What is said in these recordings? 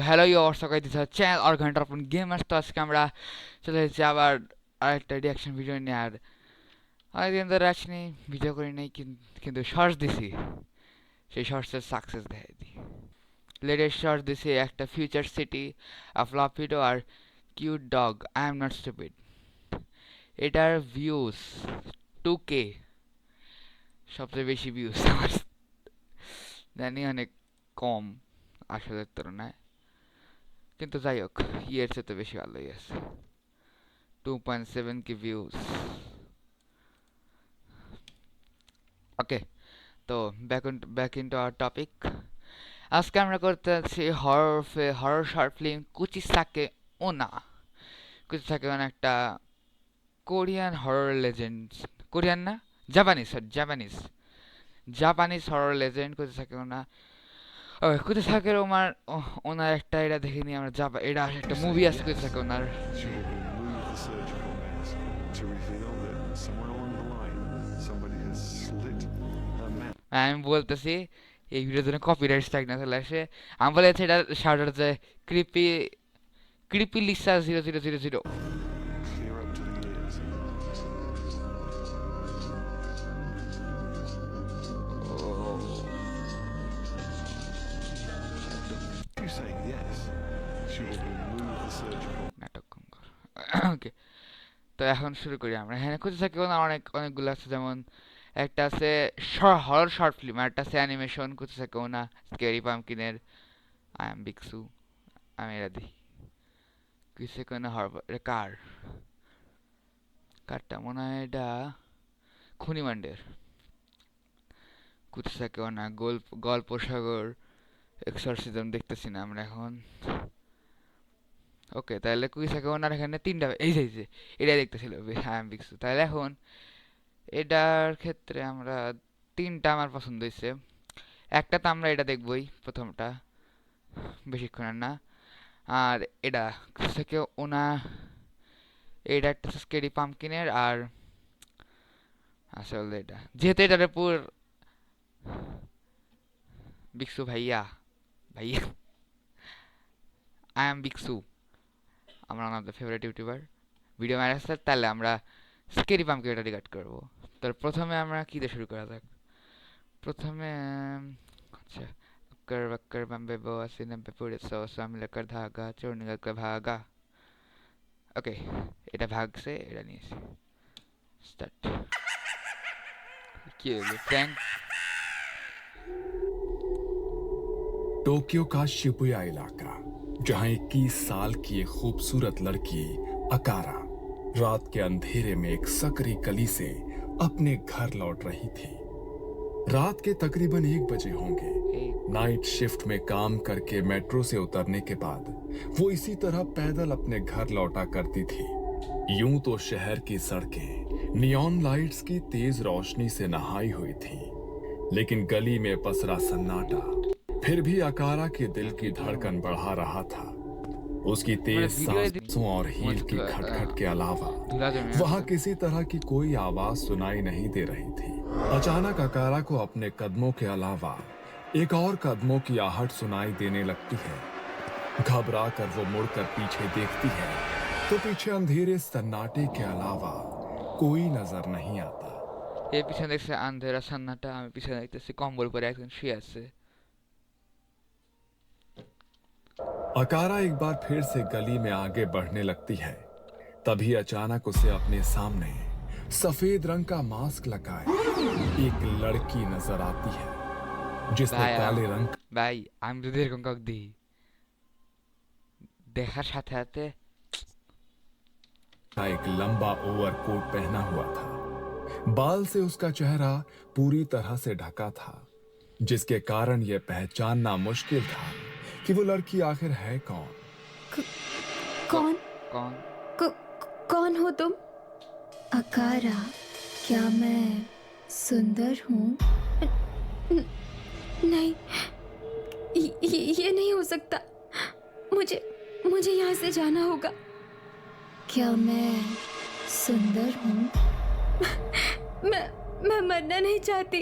Hello অবস্থা দিতে হচ্ছে আর ঘন্টার আপন গেমার্স। তো আজকে আমরা চলে এসেছি আবার আরেকটা রিয়াকশন ভিডিও নিয়ে। আর অনেকদিন ধরে আসনি, ভিডিও করি নাই, কিন্তু শর্টস দিছি, সেই শর্টসের সাকসেস দেখাই দিই। লেটেস্ট শর্টস দিছি একটা ফিউচার সিটি, ফ্লপিডো আর cute dog I am not stupid. এটার ভিউজ 2K, সবচেয়ে বেশি ভিউজ আমার জানি, অনেক কম আসলে তুলনায়, কিন্তু যাই হোক ইয়ের চেয়ে তো বেশি ভালোই আছে। 2.7K views. ওকে, তো ব্যাক ইনটু আওয়ার টপিক। আজকে আমরা করতে যাচ্ছি হরর শর্ট ফিল্ম কুচিসাকে ওনা। কুচিসাকে ওনা একটা কোরিয়ান হরর লেজেন্ড, কোরিয়ান না, Japanese, Japanese Japanese horror legend Kuchisake onna. Okay, কুচিসাকে ওনার একটা এটা দেখে নিই আমরা। এটা একটা You মুভি say আছে yes, কুচিসাকে ওনার। she will remove the surgical mask to reveal that somewhere along the line somebody has slit her mouth. আমি বলতেছি এই ভিডিওর জন্য কপিরাইট স্ট্রাইক না চলে আসে। আমি বলেছি এটা শাউট হচ্ছে creepy creepy Lisa 0000। Clear up to the ears. You say yes, she will remove the surgical. নাটক কম কর। ওকে, তো এখন শুরু করি আমরা। হ্যাঁ, খুঁজে থাকি অনেকগুলো আছে, যেমন একটা আছে হরর শর্ট ফিল্ম, আর একটা আছে অ্যানিমেশন খুঁজে থাকে না, স্কেরি পাম্পকিনের আই এম বিকসু। আমি এটা দিই খুঁজে থাকে না হরর। এটা কারটা মনে হয় এটা খুনিমান্ডের। খুঁজে থাকে না গল্প সাগর এক্সরসিজম দেখতেছি না আমরা এখন। ওকে, তাহলে কুইজ থাকে ওনার এখানে তিনটা, এই যে এটাই দেখতেছিল হ্যাঁ বিকসু। তাহলে এখন এটার ক্ষেত্রে আমরা তিনটা আমার পছন্দ হয়েছে। একটা তো আমরা এটা দেখবই, প্রথমটা, বেশিক্ষণের না। আর এটা থেকে ওনা, এটা একটা স্কেরি পাম্পকিনের। আর আসলে এটা যেহেতু এটার উপর বিকসু ভাইয়া, ভাইয়া আই এম বিকসু, আমরা আমাদের ফেভারিট ইউটিউবার ভিডিও ম্যারাস্টার, তাহলে আমরা স্কেরি পাম্পকিন এটা রিগার্ড করবো। তার প্রথমে আমরা কী দিয়ে শুরু করা যাক? প্রথমে আচ্ছা, कर वक्कर बम्बे बोआ सिने पे पूरे सौ सौ मिलकर धागा चोर निकल कर भागा। ওকে, এটা ভাগছে, এটা নিয়েছি। স্টার্ট। কি হলো প্র্যাঙ্ক? टोक्यो का शिबुया इलाका, जहां 21 साल की एक खूबसूरत लड़की अकारा रात के अंधेरे में एक सकरी गली से अपने घर लौट रही थी। रात के तकरीबन 1 बजे होंगे। नाइट शिफ्ट में काम करके मेट्रो से उतरने के बाद वो इसी तरह पैदल अपने घर लौटा करती थी। यूं तो शहर की सड़कें नियॉन लाइट्स की तेज रोशनी से नहाई हुई थी, लेकिन गली में पसरा सन्नाटा फिर भी अकारा के दिल की धड़कन बढ़ा रहा था। उसकी तेज सांसों और हील की खटखट के अलावा वहां किसी तरह की कोई आवाज सुनाई नहीं दे रही थी। अचानक अकारा को अपने कदमों के अलावा एक और कदमों की आहट सुनाई देने लगती है। घबरा कर वो मुड़कर पीछे देखती है तो पीछे अंधेरे सन्नाटे के अलावा कोई नजर नहीं आता। এর পিছনে দেখছে আন্ধেরা সান্নাটা, আমি পিছনে দেখতেছি কম্বল পরে একজন শুয়ে আছে। अकारा एक बार फिर से गली में आगे बढ़ने लगती है। तभी अचानक उसे अपने सामने सफेद रंग का मास्क लगाए एक लड़की नजर आती है, जिसने ভাই काले रंग ভাই, আমি যদি এরকম কাউকে দিই, দেখার সাথে সাথে का एक लंबा ओवरकोट पहना हुआ था। बाल से उसका चेहरा पूरी तरह से ढका था, जिसके कारण यह पहचानना मुश्किल था कि वो लड़की आखिर है कौन। कौन कौन कौन हो तुम? अकारा, क्या मैं सुंदर हूँ? नहीं, ये नहीं हो सकता। मुझे यहाँ से जाना होगा। क्या मैं सुंदर हूँ? मैं मरना नहीं चाहती।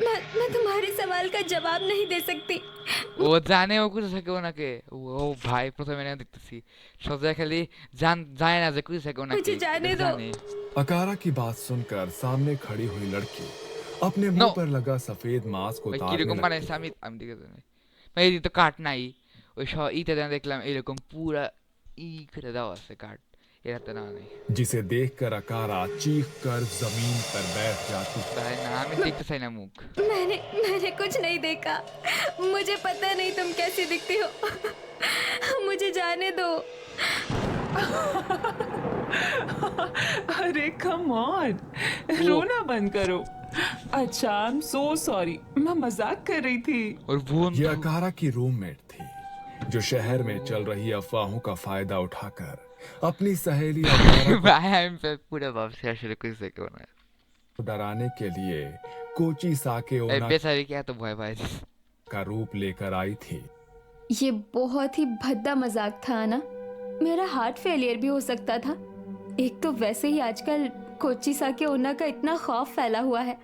मैं तुम्हारे सवाल का जवाब नहीं दे सकती। ও জানে ও কোথায় থাকে ওনাকে, ও ভাই প্রথমে না দেখতেছি সোজা খালি জানে না যে কোথায় থাকে ওনাকে, मुझे जाने दो। জানে। अकारा की बात सुनकर सामने खड़ी हुई लड़की अपने No. मुंह पर लगा सफेद मास्क ভাই उतारने কিরকম लगी। বানাইছে আমি আমি দেখে জানি ভাই, এই তো কাট নাই, ওই ইটা দেন দেখলাম এরকম পুরা করে দেওয়া আছে কাট, এরা তো না নেই जिसे देखकर अकारा चीख कर जमीन पर बैठ जाती है। ভাই, না আমি দেখতে চাই না মুখ। मैंने मैंने कुछ नहीं देखा। मुझे पता नहीं तुम कैसी दिखती हो। मुझे जाने दो। अरे कम ऑन, रोना बंद करो। अच्छा आई एम सो सॉरी, मैं मजाक कर रही थी। और বোন ये अकारा की रूममेट थी, जो शहर में चल रही अफवाहों का फायदा उठाकर अपनी सहेली अकारा ভাই আমি পুরো ভাবছি আসলে কইছে কেউ না, को डराने के लिए कोची साके এই ओना বেচারি কি এত ভয় পায়? का रूप लेकर आई थी। ये बहुत ही भद्दा मजाक था ना। मेरा हार्ट फेलियर भी हो सकता था। एक तो वैसे ही आजकल कोची साके ओना का इतना खौफ फैला हुआ है,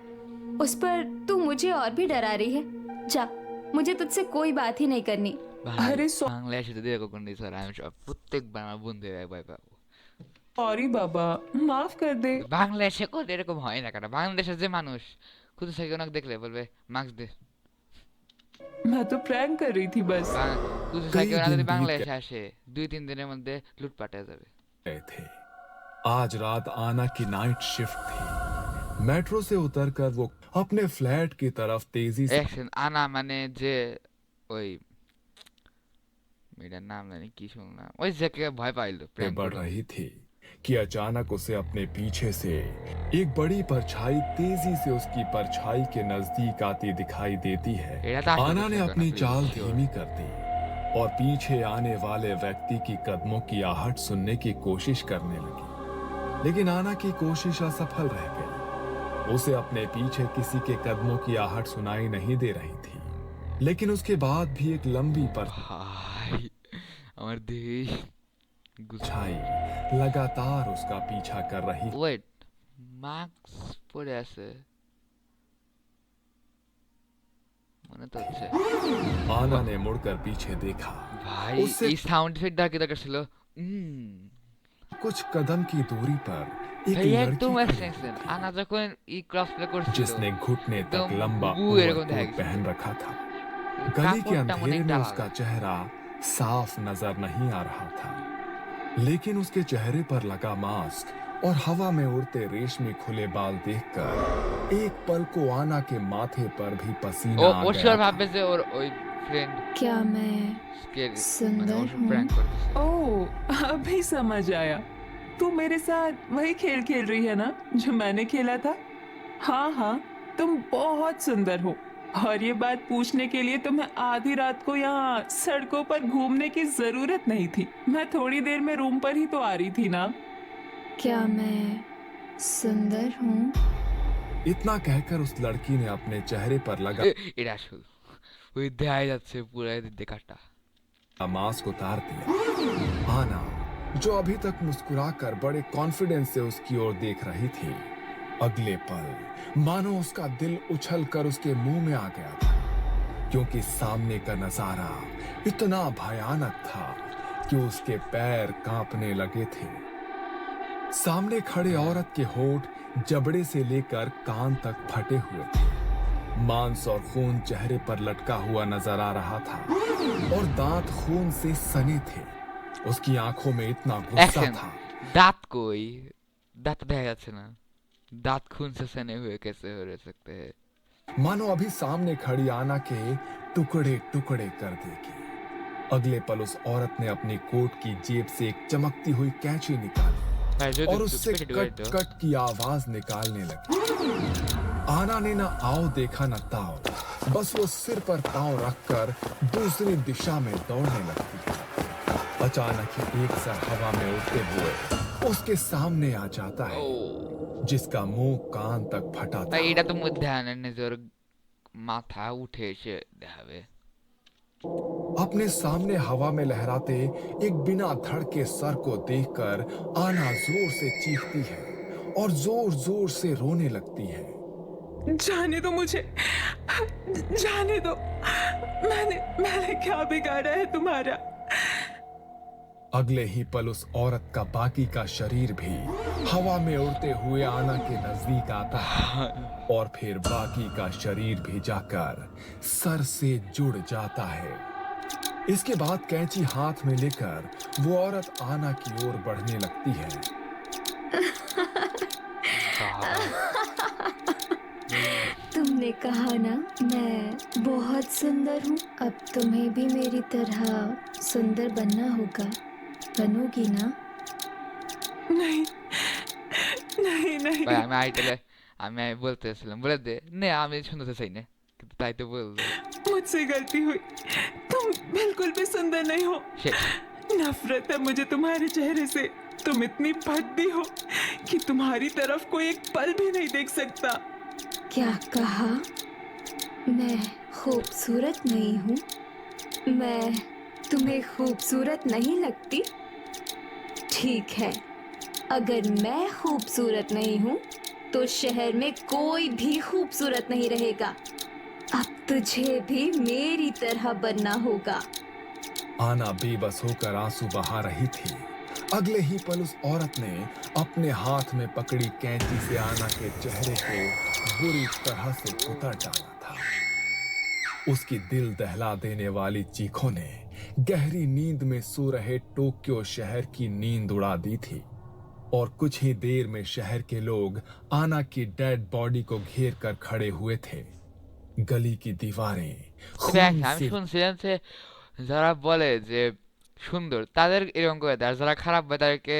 उस पर तू मुझे और भी डरा रही है। जा, मुझे तुझसे कोई बात ही नहीं करनी। ভাই আরে বাংলাদেশে যদি এরকম নিয়ে স্যার আমি সব প্রত্যেকবার আমার বন্ধু ভয় পাবো। सॉरी बाबा, माफ कर दे। বাংলাদেশে কোন এরকম হয় না কেন? বাংলাদেশের যে মানুষ খুদ থেকে ওনাকে দেখলে বলবে মাস্ক দে, मैं तो प्रैंक कर रही थी बस। খুদ कई থেকে ওরা दिन যদি बीत বাংলাদেশে আসে 2-3 দিনের মধ্যে লুটপাট হয়ে যাবে। गए थे। आज रात आना की नाइट शिफ्ट थी। मेट्रो से उतरकर वो अपने फ्लैट की तरफ तेजी से একশন আনা মানে যে ওই মেয়েটার नाम জানি কি শুনলাম, ওই যে কে ভয় পাইলো প্রেম बढ़ করলো। रही थी कि अचानक उसे अपने पीछे से एक बड़ी परछाई तेजी से उसकी परछाई के नजदीक आती दिखाई देती है। एड़ा तो आश्चर्य आना ने लगता है अपनी ना, चाल please, sure। धीमी कर दी और पीछे आने वाले व्यक्ति की कदमों की आहट सुनने की कोशिश करने लगी, लेकिन आना की कोशिश असफल रह गई। उसे अपने पीछे किसी के कदमों की आहट सुनाई नहीं दे रही थी, लेकिन उसके बाद भी एक लंबी ভাই আমার দেশ परछाई लगातार उसका पीछा कर रही ওয়েট মাস্ক পরে আছে মনে তো হচ্ছে। आना ने मुड़कर पीछे देखा। ভাই उससे- এই সাউন্ড ইফেক্ট ডাকে দরকার ছিল। कुछ कदम की दूरी पर एक ভাই लड़की একদম खड़ी এক্সটেনশন थी, আনা যখন ই ক্রস প্লে করছিল जिसने घुटने तक एकदम लंबा बू एरकम ओवरकोट देखा पहन रखा था। गली के কাপড়টা মনে अंधेरे में একটা उसका আলাদা। चेहरा साफ नजर नहीं आ रहा था, लेकिन उसके चेहरे पर लगा मास्क और हवा में उड़ते रेशमी खुले बाल देखकर एक पल को आना के माथे पर भी ও पसीना आ ও गया শিওর था। ভাববে যে ওর ওই ফ্রেন্ড क्या मैं স্কেরি মানে सुंदर ওর हूँ? প্র্যাঙ্ক করতেছে। ओह अभी समझ आया, तू मेरे साथ वही खेल खेल रही है ना जो मैंने खेला था। हाँ हाँ, तुम बहुत सुंदर हो, और ये बात पूछने के लिए तुम्हें आधी रात को यहाँ सड़कों पर घूमने की जरूरत नहीं थी। मैं थोड़ी देर में रूम पर ही तो आ रही थी ना। क्या मैं सुंदर हूँ? इतना कहकर उस लड़की ने अपने चेहरे पर लगा এটা আসল ওই দেখা যাচ্ছে পুরো দেখাটা। मास्क उतार दिया। आना, जो अभी तक मुस्कुराकर बड़े कॉन्फिडेंस से उसकी ओर देख रही थी, अगले पल मानो उसका दिल उछलकर उसके मुंह में आ गया था, क्योंकि सामने का नजारा इतना भयानक था कि उसके पैर कांपने लगे थे। सामने खड़े औरत के होठ जबड़े से लेकर कान तक फटे हुए थे, मांस और खून चेहरे पर लटका हुआ नजर आ रहा था और दांत खून से सने थे। उसकी आंखों में इतना गुस्सा অ্যাকশন था দাঁত কই, দাঁত দেখা যাচ্ছে না, दांत खून से सने हुए कैसे हो रह सकते हैं? मानो अभी सामने खड़ी आना के टुकड़े टुकड़े कर देगी। अगले पल उस औरत ने अपनी कोट की जेब से एक चमकती हुई कैंची निकाली भाई जो और उससे कट कट की आवाज निकालने लगी। आना ने ना आओ देखा न ताओ, बस वो सिर पर पांव रखकर दूसरी दिशा में दौड़ने लगती है। अचानक ही एक सर हवा में उड़ते हुए उसके सामने आ जाता है, जिसका मुंह कान तक फटा था। ভাই এটা তো মধ্যে আনে নিজের মাথা উঠে এসে দেখাবে। अपने सामने हवा में लहराते एक बिना धड़ के सर को देखकर आना जोर से चीखती है और जोर जोर से रोने लगती है। जाने दो मुझे, जाने दो, मैंने क्या बिगाड़ा है तुम्हारा? अगले ही पल उस औरत का बाकी का शरीर भी हवा में उड़ते हुए आना के नजदीक आता है और फिर बाकी का शरीर भी जाकर सर से जुड़ जाता है। इसके बाद कैंची हाथ में लेकर वो औरत आना की ओर बढ़ने लगती है। तुमने कहा ना मैं बहुत सुंदर हूँ, अब तुम्हें भी मेरी तरह सुंदर बनना होगा। बनोगी ना? नहीं नहीं नहीं। ভাই আমি আইটেলে আমি বলতেছিলাম বলে দে নে আমি শুনতে চাই না কিন্তু তাই তো বললো मुझसे गलती हुई। तुम बिल्कुल भी सुंदर नहीं हो। সে नफरत है मुझे तुम्हारे चेहरे से। तुम इतनी भद्दी हो कि तुम्हारी तरफ कोई एक पल भी नहीं देख सकता। क्या कहा? मैं खूबसूरत नहीं हूँ? मैं तुम्हें खूबसूरत नहीं लगती? ठीक है, अगर मैं खूबसूरत नहीं हूँ तो शहर में कोई भी खूबसूरत नहीं रहेगा। अब तुझे भी मेरी तरह बनना होगा। आना बेबस होकर आंसू बहा रही थी। अगले ही पल उस औरत ने अपने हाथ में पकड़ी कैंची से आना के चेहरे को बुरी तरह से कुतर डाला था। उसकी दिल दहला देने वाली चीखों ने गहरी नींद में सो रहे टोक्यो शहर की नींद उड़ा दी थी और कुछ ही देर में शहर के लोग आना की डेड बॉडी को घेर कर खड़े हुए थे। गली की दीवारें खून আমি से শুনছিলাম যে যারা বলে যে সুন্দর তাদের এরকম করে দেয় আর যারা খারাপ হয় তাদেরকে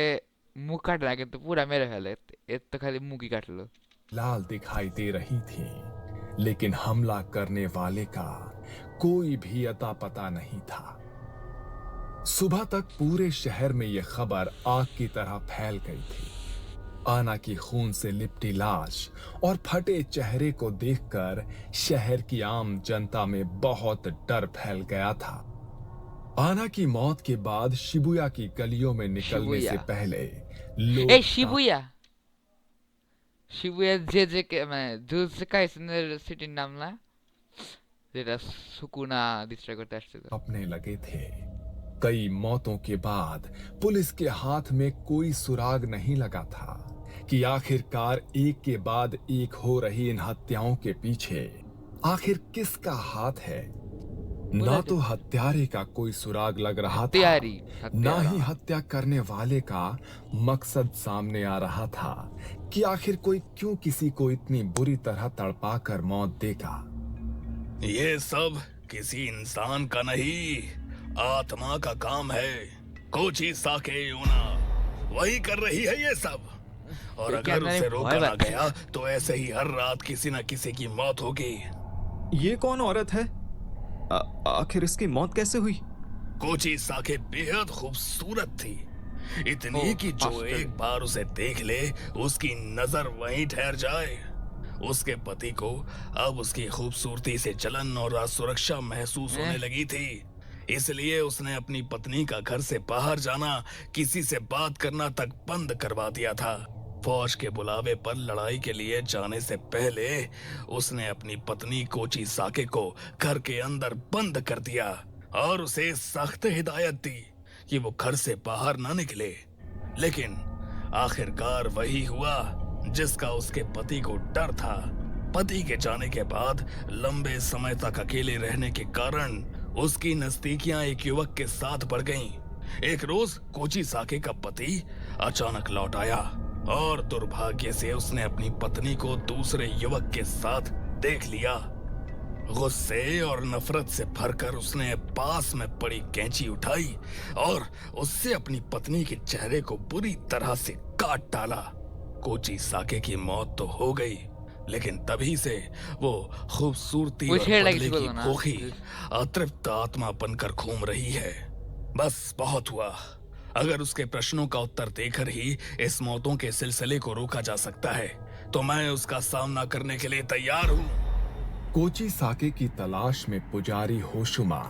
মুখ কাটে না কিন্তু পুরা মেরে ফেলে এর তো খালি মুখই কাটলো लाल दिखाई दे रही थी, लेकिन हमला करने वाले का कोई भी अता पता नहीं था। सुबह तक पूरे शहर में यह खबर आग की तरह फैल गई थी। आना की खून से लिपटी लाश और फटे चेहरे को देखकर शहर की आम जनता में बहुत डर फैल गया था। आना की मौत के बाद शिबुया की गलियों में निकलने से शिबुया। पहले लोग এই শিবুয়া শিবুয়া যে মানে জুজুকাই সিটির নাম না যেটা সুকুনা ডিস্ট্রয় করতে আসছিল अपने लगे थे। कई मौतों के बाद पुलिस के हाथ में कोई सुराग नहीं लगा था कि आखिरकार एक के बाद एक हो रही इन हत्याओं के पीछे आखिर किसका हाथ है। ना तो हत्यारे का कोई सुराग लग रहा था, हत्यारी ना ही हत्यारा हत्या करने वाले का मकसद सामने आ रहा था कि आखिर कोई क्यों किसी को इतनी बुरी तरह तड़पा कर मौत देगा। ये सब किसी इंसान का नहीं, आत्मा का काम है। कोची साके यूना वही कर रही है ये सब। और ये क्या अगर मैंने उसे भय रोका ना बता- गया तो ऐसे ही हर रात किसी न किसी की मौत होगी। ये कौन औरत है? आखिर इसकी मौत कैसे हुई? कोची साके बेहद खूबसूरत थी, इतनी ओह, कि जो आश्चर्य। एक बार उसे देख ले उसकी नजर वहीं ठहर जाए। उसके पति को अब उसकी खूबसूरती से जलन और असुरक्षा महसूस होने लगी थी, इसलिए उसने अपनी पत्नी का घर से बाहर जाना, किसी से बात करना तक बंद करवा दिया था। फौज के बुलावे पर लड़ाई के लिए जाने से पहले उसने अपनी पत्नी कोची साके को घर के अंदर बंद कर दिया और उसे सख्त हिदायत दी कि वो घर से बाहर ना निकले। लेकिन आखिरकार वही हुआ जिसका उसके पति को डर था। पति के जाने के बाद लंबे समय तक अकेले रहने के कारण उसकी नजदीकियां एक युवक के साथ बढ़ गईं। एक रोज कोची साके का पति अचानक लौट आया और दुर्भाग्य से उसने अपनी पत्नी को दूसरे युवक के साथ देख लिया। गुस्से और नफरत से भरकर उसने पास में पड़ी कैंची उठाई और उससे अपनी पत्नी के चेहरे को बुरी तरह से काट डाला। कोची साके की मौत तो हो गई, लेकिन तभी से वो खूबसूरती और मुझे लगी बदले थी की बोलो ना। भूखी अतृप्त आत्मा बनकर घूम रही है। बस बहुत हुआ। अगर उसके प्रश्नों का उत्तर देकर ही इस मौतों के सिलसिले को रोका जा सकता है तो मैं उसका सामना करने के लिए तैयार हूँ। कोची साके की तलाश में पुजारी होशुमा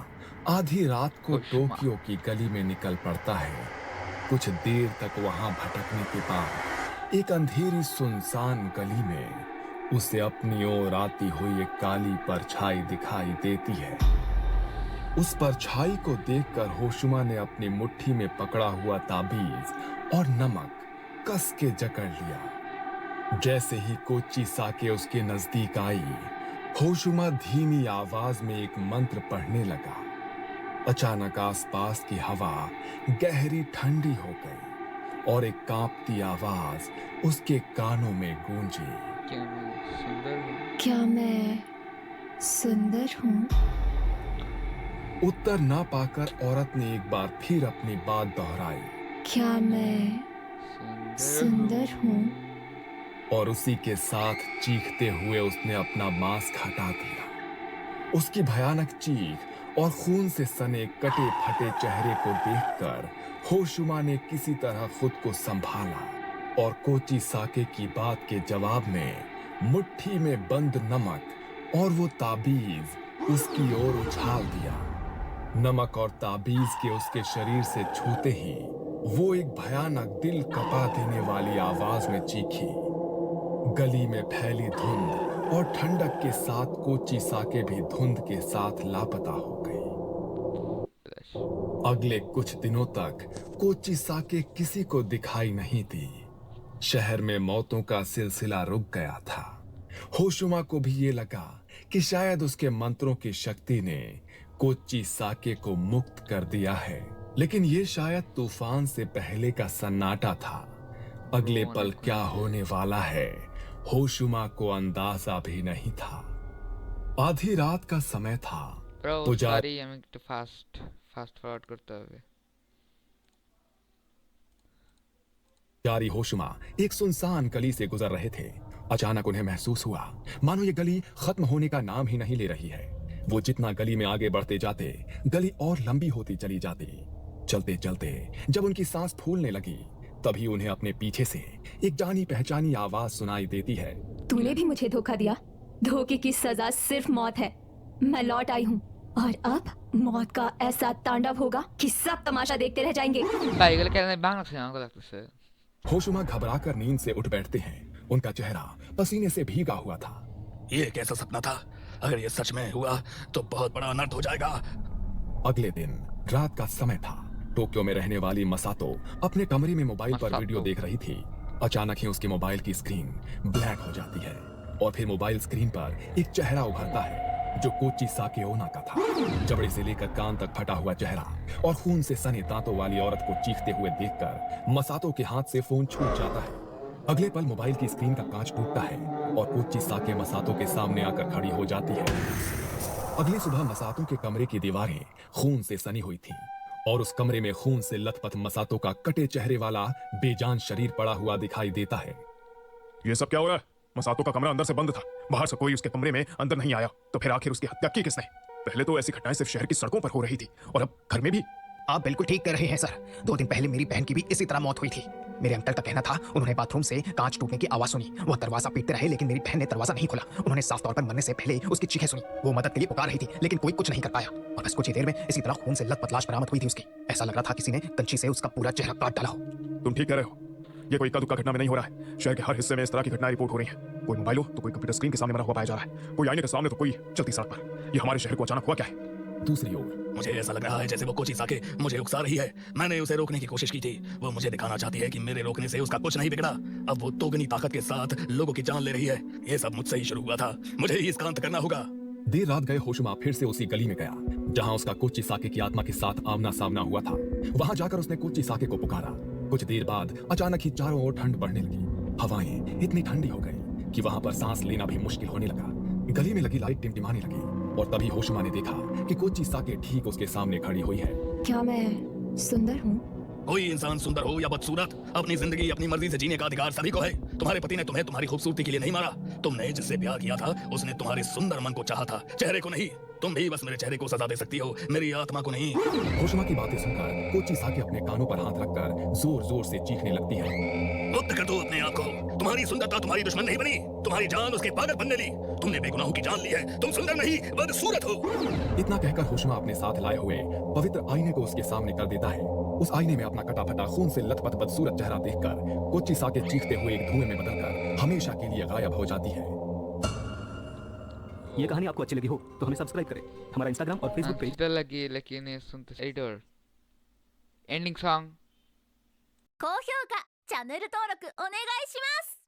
आधी रात को होशुमा। टोक्यो की गली में निकल पड़ता है। कुछ देर तक वहां भटकने के बाद एक अंधेरी सुनसान गली में उसे अपनी ओर आती हुई एक काली परछाई दिखाई देती है। उस परछाई को देखकर होशुमा ने अपनी मुट्ठी में पकड़ा हुआ ताबीज और नमक कस के जकड़ लिया। जैसे ही कोच्चि साके उसके नजदीक आई, होशुमा धीमी आवाज में एक मंत्र पढ़ने लगा। अचानक आसपास की हवा गहरी ठंडी हो गई और एक कांपती आवाज उसके कानों में गूंजी। क्या मैं सुंदर हूँ? क्या मैं सुंदर हूँ? उत्तर ना पाकर औरत ने एक बार फिर अपनी बात दोहराई। क्या मैं सुंदर हूँ? और उसी के साथ चीखते हुए उसने अपना मास्क हटा दिया। उसकी भयानक चीख और खून से सने कटे फटे चेहरे को देखकर होशुमा ने किसी तरह खुद को संभाला और कोच्चि साके की बात के जवाब में मुट्ठी में बंद नमक और वो ताबीज उसकी ओर उछाल दिया। नमक और ताबीज के उसके शरीर से छूते ही वो एक भयानक दिल कपा देने वाली आवाज में चीखी। गली में फैली धुंध और ठंडक के साथ कोच्चि साके भी धुंध के साथ लापता हो गई। अगले कुछ दिनों तक कोच्चि साके किसी को दिखाई नहीं दी। शहर में मौतों का सिलसिला रुक गया था। होशुमा को भी ये लगा कि शायद उसके मंत्रों की शक्ति ने कोच्चि साके को मुक्त कर दिया है, लेकिन ये शायद तूफान से पहले का सन्नाटा था। अगले पल क्या होने वाला है होशुमा को अंदाजा भी नहीं था। आधी रात का समय था। ब्रो पुजारी सॉरी, আমি একটু ফাস্ট ফরওয়ার্ড করতে হবে। जारी होशुमा एक सुनसान गली से गुजर रहे थे। अचानक उन्हें महसूस हुआ मानो ये गली खत्म होने का नाम ही नहीं ले रही है। वो जितना गली में आगे बढ़ते जाते, गली और लंबी होती चली जाती। चलते चलते जब उनकी सांस फूलने लगी, तभी उन्हें अपने पीछे से एक जानी पहचानी आवाज सुनाई देती है। तूने भी मुझे धोखा दिया। धोखे की सजा सिर्फ मौत है। मैं लौट आई हूँ और अब मौत का ऐसा तांडव होगा कि सब तमाशा देखते रह जाएंगे। ভাই এগুলো কেন বাংলা সিনেমা আমাকে লাগতেছে। होशुमा घबराकर नींद से उठ बैठते हैं। उनका चेहरा पसीने से भीगा हुआ था। ये कैसा सपना था? अगर ये सच में हुआ तो बहुत बड़ा अनर्थ हो जाएगा। अगले दिन रात का समय था। टोक्यो में रहने वाली मसातो अपने कमरे में मोबाइल पर मसातो। वीडियो देख रही थी। अचानक ही उसके मोबाइल की स्क्रीन ब्लैक हो जाती है और फिर मोबाइल स्क्रीन पर एक चेहरा उभरता है जो कोच्चि साके ओना का था। जबड़े से लेकर कान तक फटा हुआ चेहरा और खून से सने दांतों वाली औरत को चीखते हुए देखकर मसातो के हाथ से फोन छूट जाता है। अगले पल मोबाइल की स्क्रीन का कांच टूटता है और कोच्चि साके मसातो के सामने आकर खड़ी हो जाती है। अगली सुबह मसातो के कमरे की दीवारें खून से सनी हुई थीं और उस कमरे में खून से लथपथ मसातो का कटे चेहरे वाला बेजान शरीर पड़ा हुआ दिखाई देता है। ये सब क्या हो रहा है? मसातो का कमरा अंदर से बंद था, बाहर से कोई उसके कमरे में अंदर नहीं आया, तो फिर आखिर उसकी हत्या की किसने? पहले तो ऐसी घटनाएं सिर्फ शहर की सड़कों पर हो रही थी और अब घर में भी। आप बिल्कुल ठीक कह रहे हैं सर। 2 दिन पहले मेरी बहन की भी इसी तरह मौत हुई थी। मेरे अंकल का कहना था उन्होंने बाथरूम से कांच टूटने की आवाज सुनी। वह दरवाजा पीटते रहे लेकिन मेरी बहन ने दरवाजा नहीं खोला। उन्होंने साफ तौर पर मरने से पहले उसकी चीखें सुनी। वो मदद के लिए पुकार रही थी लेकिन कोई कुछ नहीं कर पाया और बस कुछ ही देर में इसी तरह खून से लथपथ लाश बरामद हुई थी उसकी। ऐसा लग रहा था किसी ने कंची से उसका पूरा चेहरा काट डाला हो। तुम ठीक कह रहे हो, ये कोई इक्का दुक्का घटना में नहीं हो रहा है। शहर के हर हिस्से में इस तरह की घटनाएं रिपोर्ट हो रही है। कोई मोबाइल हो तो कोई कंप्यूटर स्क्रीन के सामने मरा हुआ पाया जा रहा है, कोई आईने के सामने तो कोई चलती सड़क पर। ये हमारे शहर को अचानक हुआ क्या है? दूसरी ओर मुझे ऐसा लग रहा है जैसे वो कोच्चि साके मुझे उकसा रही है। मैंने उसे रोकने की कोशिश की थी। वो मुझे दिखाना चाहती है कि मेरे रोकने से उसका कुछ नहीं बिगड़ा। अब वो दोगुनी ताकत के साथ लोगों की जान ले रही है। ये सब मुझसे ही शुरू हुआ था, मुझे ही इसका अंत करना होगा। देर रात गए होशुमा फिर से उसी गली में गया जहां उसका कोच्चि साके की आत्मा के साथ आमना सामना हुआ था। वहां जाकर उसने कोच्चि साके को पुकारा। कुछ देर बाद अचानक ही चारों ओर ठंड बढ़ने लगी। हवाएं इतनी ठंडी हो गई कि वहां पर सांस लेना भी मुश्किल होने लगा। गली में लगी लाइट टिमटिमाने लगी और तभी होशुमा ने देखा कि कोच्चि साके ठीक उसके सामने खड़ी हुई है। क्या मैं सुंदर हूँ? कोई इंसान सुंदर हो या बदसूरत, अपनी जिंदगी अपनी मर्जी से जीने का अधिकार सभी को है। तुम्हारे पति ने तुम्हें तुम्हारी खूबसूरती के लिए नहीं मारा। तुमने जिससे प्यार किया था उसने तुम्हारे सुंदर मन को चाहा था, चेहरे को नहीं। तुम भी बस मेरे चेहरे को सजा दे सकती हो, मेरी आत्मा को नहीं। होशुमा की बातें सुनकर कोच्चि साके अपने कानों पर हाथ रखकर जोर जोर से चीखने लगती है। मुक्त कर दो अपने आप को। तुम्हारी सुंदरता तुम्हारी दुश्मन नहीं बनी, तुम्हारी जान उसके पागल बनने ली। तुमने बेगुनाहों की जान ली है, तुम सुंदर नहीं बदसूरत हो। इतना कहकर होशुमा अपने साथ लाए हुए पवित्र आईने को उसके सामने कर देता है। उस आईने में अपना कटा फटा खून से लथपथ बदसूरत चेहरा देखकर कोच्चि साके चीखते हुए एक धुएं में बदलकर हमेशा के लिए गायब हो जाती है। ये कहानी आपको अच्छी लगी हो तो हमें सब्सक्राइब करें, हमारा इंस्टाग्राम और फेसबुक पेज अच्छी लगी लेकिन ये सुनते एडिटर एंडिंग सॉन्ग 高評価チャンネル登録お願いします